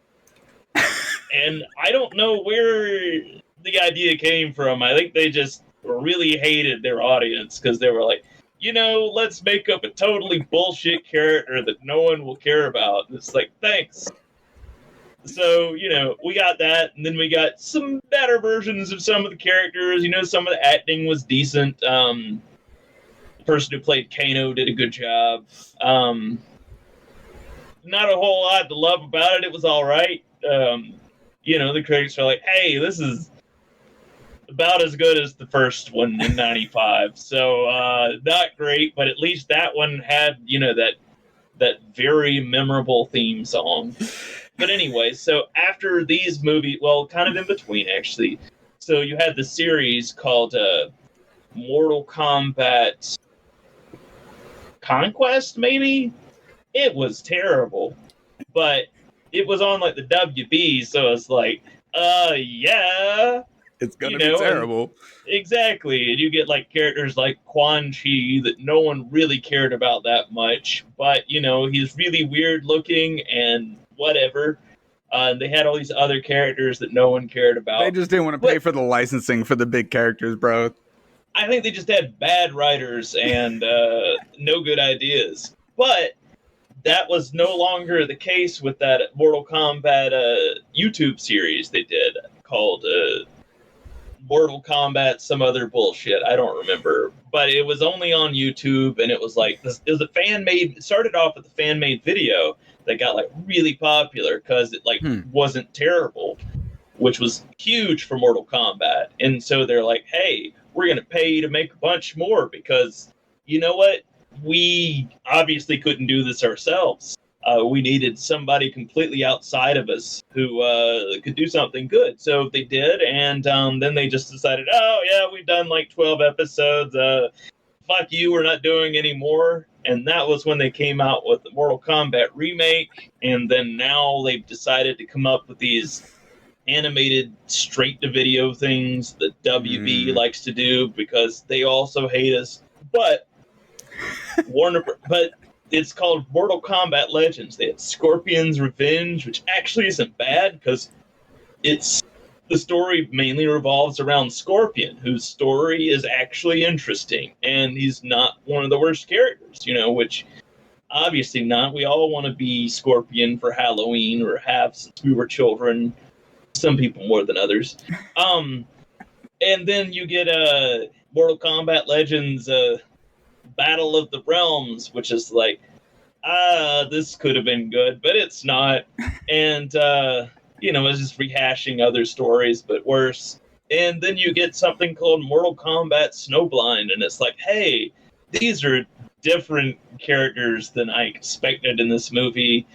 And I don't know where the idea came from. I think they just really hated their audience because they were like, let's make up a totally bullshit character that no one will care about. And it's like, thanks. So, we got that, and then we got some better versions of some of the characters. Some of the acting was decent. The person who played Kano did a good job. Not a whole lot to love about it. It was all right. The critics are like, hey, this is about as good as the first one in 95. So, not great, but at least that one had, that very memorable theme song. But anyway, so after these movies, well, kind of in between, actually. So you had the series called Mortal Kombat Conquest, maybe? It was terrible. But it was on, like, the WB, so it's like, yeah.
It's gonna be terrible.
Exactly. And you get, like, characters like Quan Chi that no one really cared about that much. But, he's really weird looking and whatever. They had all these other characters that no one cared about.
They just didn't want to pay for the licensing for the big characters, bro.
I think they just had bad writers and no good ideas. But that was no longer the case with that Mortal Kombat YouTube series they did called Mortal Kombat some other bullshit. I don't remember. But it was only on YouTube, and it was like, it was a fan-made, it started off with a fan-made video that got, like, really popular because it, like, wasn't terrible, which was huge for Mortal Kombat. And so they're like, hey, we're going to pay you to make a bunch more because, you know what? We obviously couldn't do this ourselves. We needed somebody completely outside of us who could do something good. So they did, and then they just decided, oh, yeah, we've done like 12 episodes. Fuck you, we're not doing any more. And that was when they came out with the Mortal Kombat remake, and then now they've decided to come up with these animated straight-to-video things that WB likes to do because they also hate us. But it's called Mortal Kombat Legends. They had Scorpion's Revenge, which actually isn't bad because the story mainly revolves around Scorpion, whose story is actually interesting, and he's not one of the worst characters, which obviously not. We all want to be Scorpion for Halloween or have since we were children. Some people more than others. And then you get Mortal Kombat Legends Battle of the Realms, which is like, this could have been good, but it's not. And, it's just rehashing other stories, but worse. And then you get something called Mortal Kombat Snowblind, and it's like, hey, these are different characters than I expected in this movie.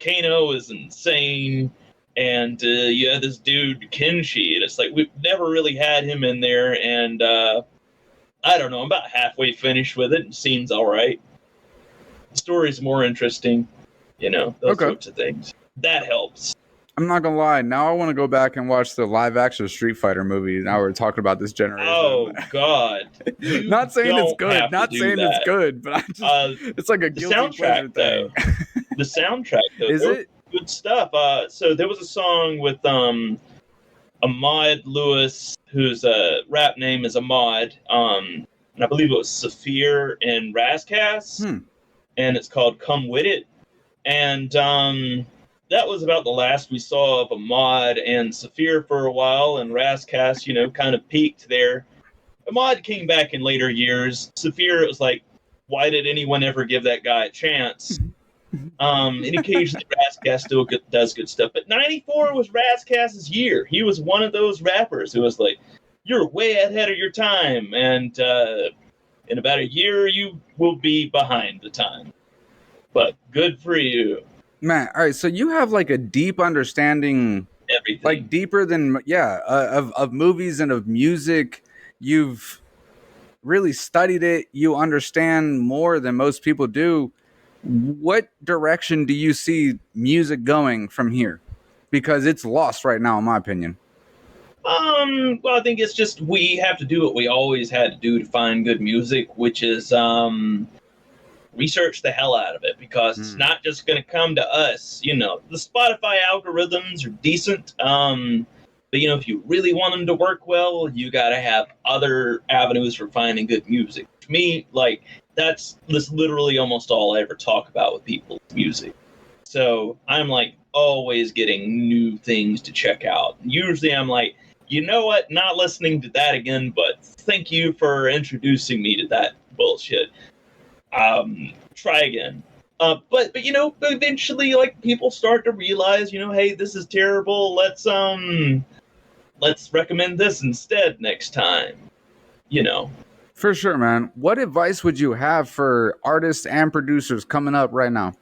Kano is insane, and you had this dude, Kenshi, and it's like, we've never really had him in there, and I don't know, I'm about halfway finished with it, and it seems all right. The story's more interesting, those sorts of things. That helps.
I'm not gonna lie. Now I want to go back and watch the live-action Street Fighter movie. Now we're talking about this generation.
Oh God!
Not saying it's good. Not saying it's good, but it's like a guilty pleasure thing.
The soundtrack, though,
is it
good stuff? So there was a song with Ahmad Lewis, whose rap name is Ahmad, and I believe it was Saphir and Razcast, and it's called "Come With It," and that was about the last we saw of Ahmad and Saphir for a while, and Razcast, kind of peaked there. Ahmad came back in later years. Saphir, it was like, why did anyone ever give that guy a chance? And occasionally Razcast still does good stuff. But 94 was Razcast's year. He was one of those rappers who was like, you're way ahead of your time, and in about a year, you will be behind the time. But good for you.
Man, all right, so you have like a deep understanding,
everything,
like deeper than of movies and of music. You've really studied it. You understand more than most people do. What direction do you see music going from here? Because it's lost right now, in my opinion.
Well, I think it's just we have to do what we always had to do to find good music, which is research the hell out of it, because it's not just going to come to us. You know, the Spotify algorithms are decent, but, you know, if you really want them to work well, you got to have other avenues for finding good music. To me, like, that's literally almost all I ever talk about with people's music. So I'm like always getting new things to check out. Usually I'm like, you know what, not listening to that again, but thank you for introducing me to that bullshit. Try again. But you know, eventually, like, people start to realize, you know, hey, this is terrible. Let's recommend this instead next time. You know.
For sure, man. What advice would you have for artists and producers coming up right now?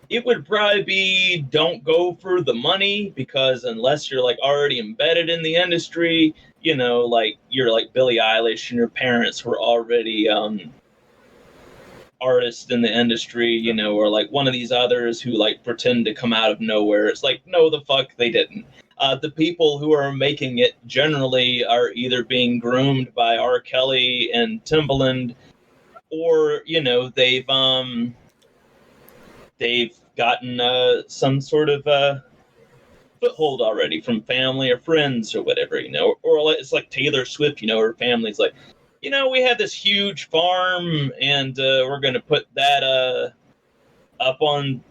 It would probably be, don't go for the money, because unless you're like already embedded in the industry, you know, like you're like Billie Eilish and your parents were already artists in the industry, you know, or like one of these others who like pretend to come out of nowhere. It's like, no, the fuck they didn't. The people who are making it generally are either being groomed by R. Kelly and Timbaland, or, you know, they've gotten some sort of foothold already from family or friends or whatever, you know. Or it's like Taylor Swift, you know, her family's like, you know, we have this huge farm, and we're going to put that up on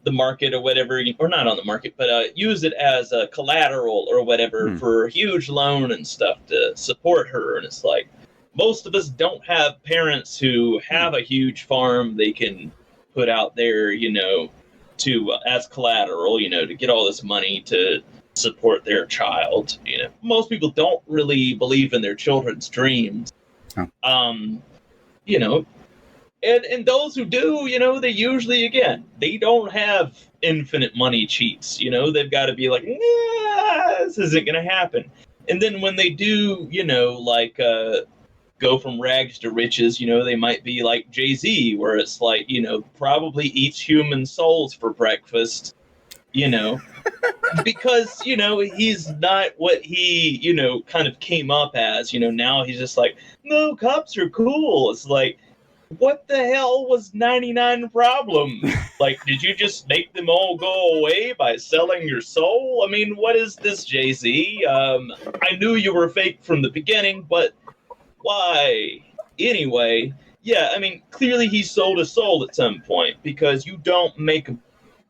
the market or whatever, or not on the market, but use it as a collateral or whatever for a huge loan and stuff to support her. And it's like, most of us don't have parents who have a huge farm they can put out there, you know, to as collateral, you know, to get all this money to support their child. You know, most people don't really believe in their children's dreams. You know, and those who do, you know, they usually, again, they don't have infinite money cheats. You know, they've got to be like, nah, this isn't going to happen. And then when they do, you know, like go from rags to riches, you know, they might be like Jay-Z, where it's like, you know, probably eats human souls for breakfast, you know, because, you know, he's not what he, you know, kind of came up as. You know, now he's just like, no, cops are cool. It's like, what the hell was 99 Problems? Like, did you just make them all go away by selling your soul? I mean, what is this, Jay-Z? I knew you were fake from the beginning, but why? Anyway, yeah, I mean, clearly he sold his soul at some point, because you don't make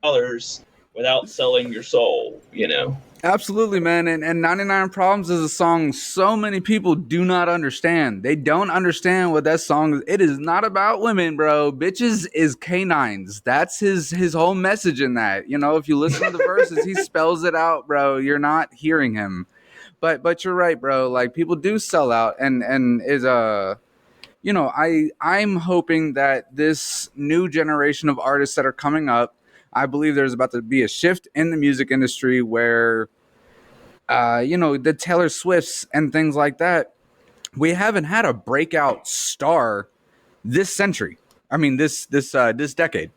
dollars without selling your soul, you know?
Absolutely, man. And 99 Problems is a song so many people do not understand. They don't understand what that song is. It is not about women, bro. Bitches is canines. That's his whole message in that. You know, if you listen to the verses, he spells it out, bro. You're not hearing him. But you're right, bro. Like, people do sell out, and is you know, I'm hoping that this new generation of artists that are coming up, I believe there's about to be a shift in the music industry where, you know, the Taylor Swifts and things like that, we haven't had a breakout star this century. I mean, this decade.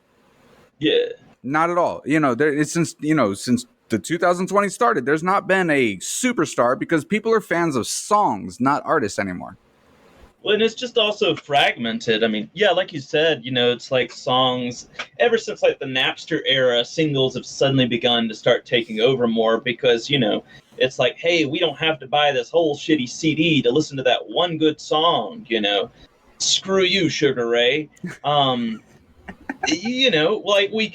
Yeah.
Not at all. You know, it's since the 2020 started, there's not been a superstar, because people are fans of songs, not artists anymore.
Well, and it's just also fragmented. I mean, yeah, like you said, you know, it's like songs, ever since like the Napster era, singles have suddenly begun to start taking over more, because, you know, it's like, hey, we don't have to buy this whole shitty CD to listen to that one good song, you know. Screw you, Sugar Ray. You know, like we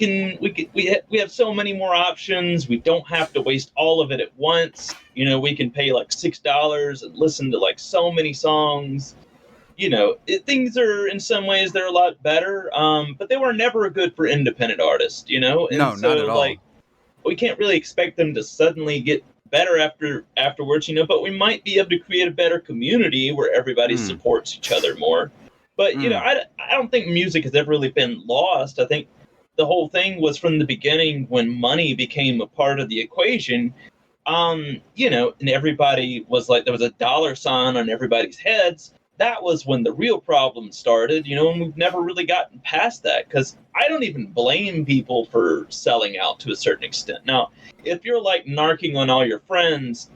have so many more options. We don't have to waste all of it at once. You know, we can pay like $6 and listen to like so many songs. You know, things are, in some ways, they're a lot better, but they were never good for independent artists, you know? And
no,
so,
not at all.
like, we can't really expect them to suddenly get better afterwards, you know, but we might be able to create a better community where everybody supports each other more. But, you know, I don't think music has ever really been lost. I think the whole thing was from the beginning, when money became a part of the equation, you know, and everybody was like, there was a dollar sign on everybody's heads. That was when the real problem started, you know, and we've never really gotten past that, because I don't even blame people for selling out to a certain extent. Now, if you're like narking on all your friends,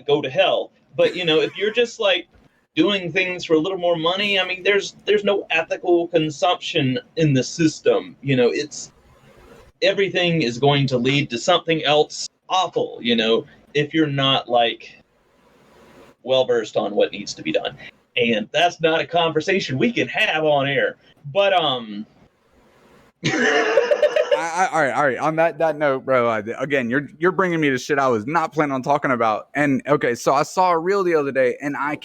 go to hell. But, you know, if you're just like doing things for a little more money. I mean, there's no ethical consumption in the system. You know, it's everything is going to lead to something else awful, you know, if you're not like well versed on what needs to be done. And that's not a conversation we can have on air. But
all right. On that note, bro. Again, you're bringing me to shit I was not planning on talking about. And okay, so I saw a reel the other day, and I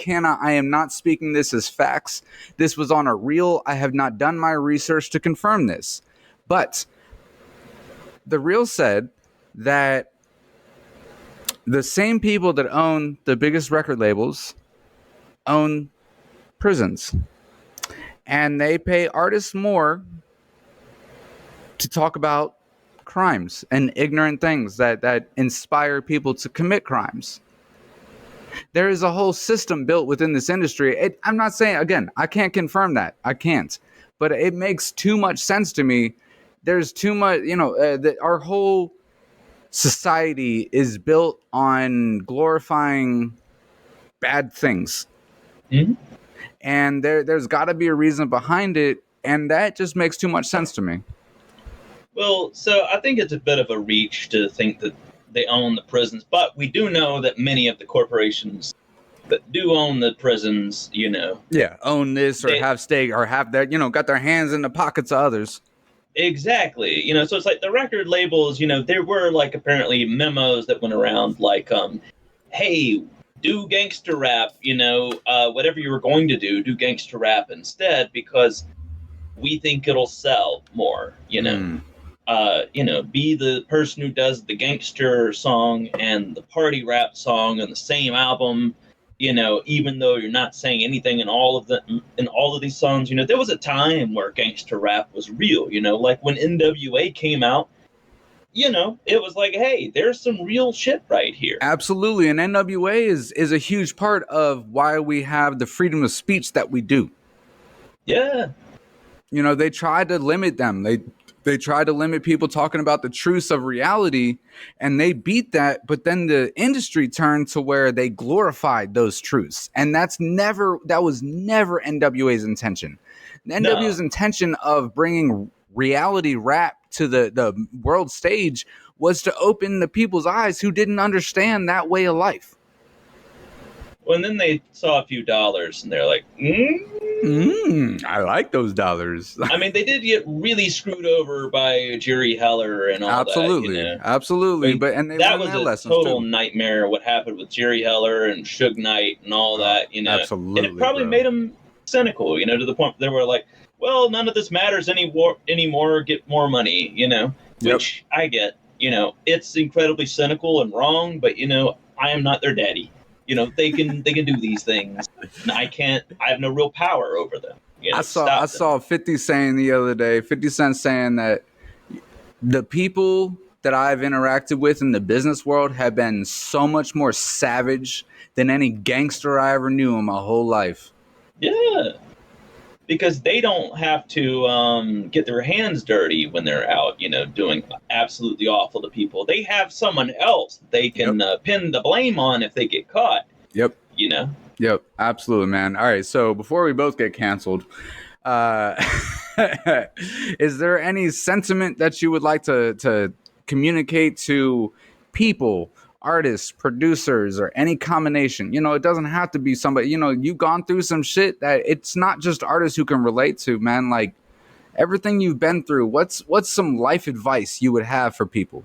am not speaking this as facts. This was on a reel. I have not done my research to confirm this, but the reel said that the same people that own the biggest record labels own prisons, and they pay artists more to talk about crimes and ignorant things that inspire people to commit crimes. There is a whole system built within this industry. I'm not saying, again, I can't confirm that. I can't. But it makes too much sense to me. There's too much, our whole society is built on glorifying bad things.
mm-hmm.
And there's got to be a reason behind it. And that just makes too much sense to me.
Well, so I think it's a bit of a reach to think that they own the prisons, but we do know that many of the corporations that do own the prisons,
own this or have stake or have their, got their hands in the pockets of others.
Exactly. So it's like the record labels, there were like apparently memos that went around like, hey, do gangster rap, whatever you were going to do gangster rap instead because we think it'll sell more, be the person who does the gangster song and the party rap song on the same album, even though you're not saying anything in all of these songs. There was a time where gangster rap was real, like when NWA came out, it was like, hey, there's some real shit right here.
Absolutely. And NWA is a huge part of why we have the freedom of speech that we do.
Yeah.
They tried to limit them. They tried to limit people talking about the truths of reality, and they beat that. But then the industry turned to where they glorified those truths. And that was never NWA's intention. NWA's intention of bringing reality rap to the world stage was to open the people's eyes who didn't understand that way of life.
Well, and then they saw a few dollars and they're like,
I like those dollars.
I mean, they did get really screwed over by Jerry Heller and all
absolutely,
that.
Absolutely.
I mean, that was a total nightmare, what happened with Jerry Heller and Suge Knight and all that,
Absolutely.
And it probably made them cynical, to the point where they were like, well, none of this matters anymore, get more money, which I get, it's incredibly cynical and wrong, but, I am not their daddy. They can do these things. And I have no real power over them.
I saw 50 saying the other day, 50 Cent saying that the people that I've interacted with in the business world have been so much more savage than any gangster I ever knew in my whole life.
Yeah. Because they don't have to get their hands dirty when they're out, doing absolutely awful to people. They have someone else they can pin the blame on if they get caught.
Yep. Yep. Absolutely, man. All right. So before we both get canceled, is there any sentiment that you would like to communicate to people, artists, producers, or any combination? It doesn't have to be somebody, you've gone through some shit that it's not just artists who can relate to, man. Like everything you've been through, what's some life advice you would have for people?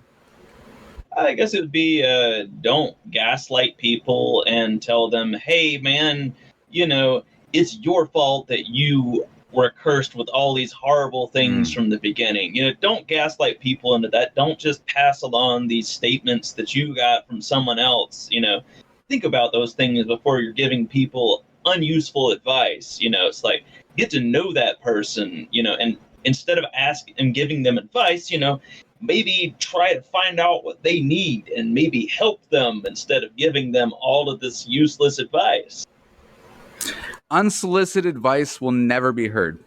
I guess it would be don't gaslight people and tell them, hey, man, it's your fault that you were cursed with all these horrible things from the beginning. Don't gaslight people into that. Don't just pass along these statements that you got from someone else. Think about those things before you're giving people unuseful advice. It's like, get to know that person, and instead of asking and giving them advice, maybe try to find out what they need and maybe help them instead of giving them all of this useless advice.
Unsolicited advice will never be heard.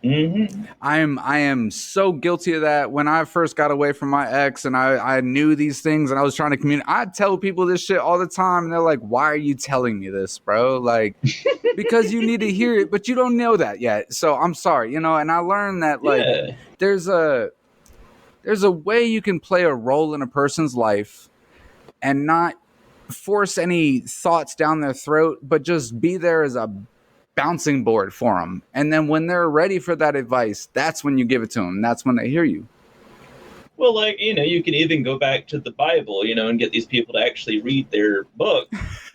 Mm-hmm.
I am so guilty of that. When I first got away from my ex and I knew these things and I was trying to communicate, I tell people this shit all the time and they're like, why are you telling me this, bro? Like, because you need to hear it, but you don't know that yet. So I'm sorry, you know, and I learned that like
Yeah.
there's a way you can play a role in a person's life and not force any thoughts down their throat, but just be there as a bouncing board for them. And then when they're ready for that advice, that's when you give it to them. That's when they hear you.
Well, like, you can even go back to the Bible, and get these people to actually read their book,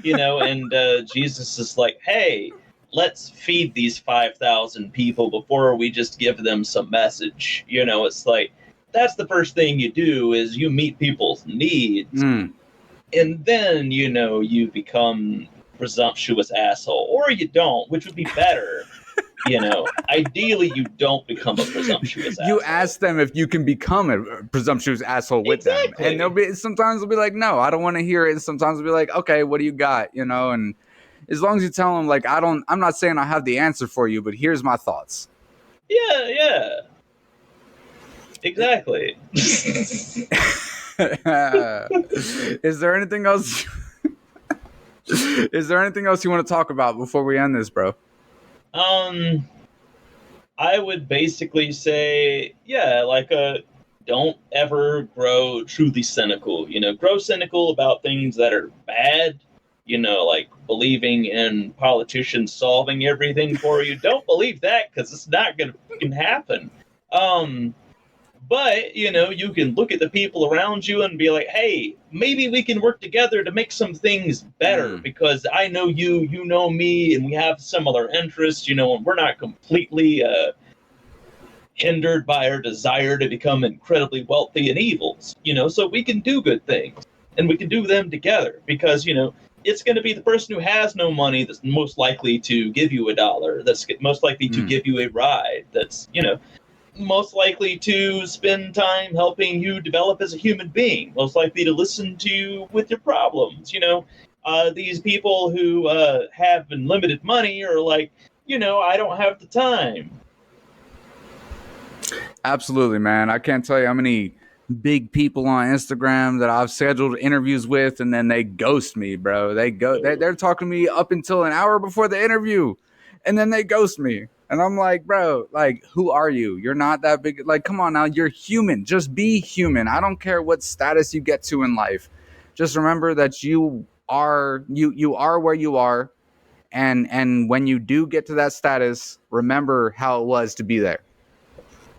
and Jesus is like, hey, let's feed these 5,000 people before we just give them some message. It's like, that's the first thing you do is you meet people's needs. And then, you become presumptuous asshole. Or you don't, which would be better. Ideally, you don't become a presumptuous asshole.
You ask them if you can become a presumptuous asshole with them. And sometimes they'll be like, no, I don't want to hear it. And sometimes they'll be like, okay, what do you got? And as long as you tell them, like, I'm not saying I have the answer for you, but here's my thoughts.
Yeah. Exactly.
Is there anything else? Is there anything else you want to talk about before we end this, bro?
I would basically say, don't ever grow truly cynical. Grow cynical about things that are bad. Like believing in politicians solving everything for you. Don't believe that because it's not going to fucking happen. But, you can look at the people around you and be like, hey, maybe we can work together to make some things better because I know you know me, and we have similar interests, and we're not completely hindered by our desire to become incredibly wealthy and evil, so we can do good things and we can do them together because, it's going to be the person who has no money that's most likely to give you $1, that's most likely to give you a ride, that's, most likely to spend time helping you develop as a human being, most likely to listen to you with your problems. These people who have unlimited money are like, I don't have the time.
Absolutely, man. I can't tell you how many big people on Instagram that I've scheduled interviews with, and then they ghost me, bro. They're talking to me up until an hour before the interview, and then they ghost me. And I'm like, bro, like, who are you? You're not that big. Like, come on now. You're human. Just be human. I don't care what status you get to in life. Just remember that you are where you are. And when you do get to that status, remember how it was to be there.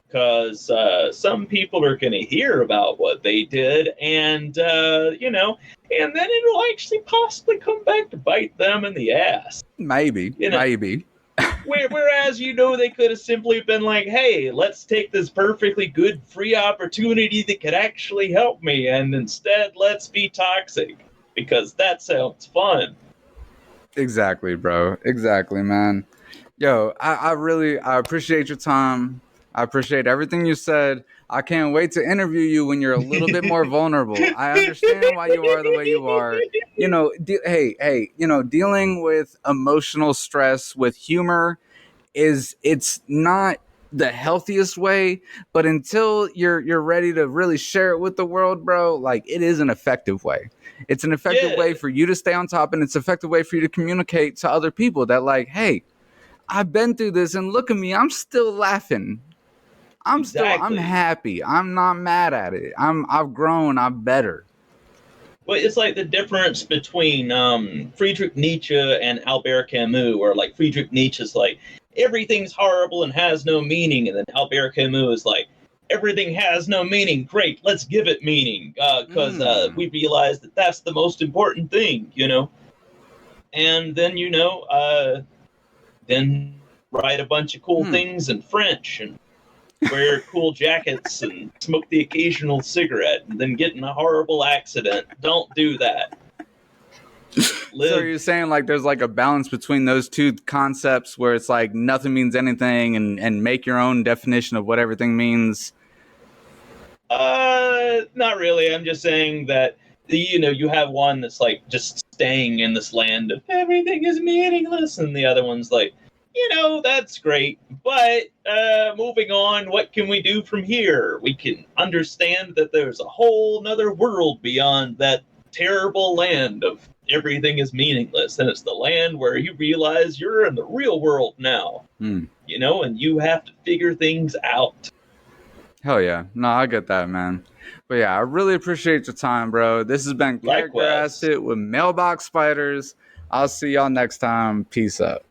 Because some people are going to hear about what they did, and, and then it'll actually possibly come back to bite them in the ass.
Maybe.
Whereas, they could have simply been like, hey, let's take this perfectly good free opportunity that could actually help me, and instead let's be toxic, because that sounds fun.
Exactly, bro. Exactly, man. Yo, I appreciate your time. I appreciate everything you said. I can't wait to interview you when you're a little bit more vulnerable. I understand why you are the way you are. Dealing with emotional stress with humor it's not the healthiest way, but until you're ready to really share it with the world, bro, like it is an effective way. It's an effective way for you to stay on top, and it's an effective way for you to communicate to other people that like, hey, I've been through this and look at me, I'm still laughing. I'm happy. I'm not mad at it. I've grown, I'm better.
Well, it's like the difference between Friedrich Nietzsche and Albert Camus, where like Friedrich Nietzsche's like, everything's horrible and has no meaning, and then Albert Camus is like, everything has no meaning. Great, let's give it meaning, because we realize that that's the most important thing, And then then write a bunch of cool things in French and wear cool jackets and smoke the occasional cigarette and then get in a horrible accident. Don't do that.
So you're saying like there's like a balance between those two concepts where it's like nothing means anything and make your own definition of what everything means?
Not really. I'm just saying that you have one that's like just staying in this land of everything is meaningless, and the other one's like, that's great. But moving on, what can we do from here? We can understand that there's a whole nother world beyond that terrible land of everything is meaningless. And it's the land where you realize you're in the real world now, and you have to figure things out.
Hell yeah. No, I get that, man. But yeah, I really appreciate your time, bro. This has been Character Asked
Likewise.
It with Mailbox Spiders. I'll see y'all next time. Peace out.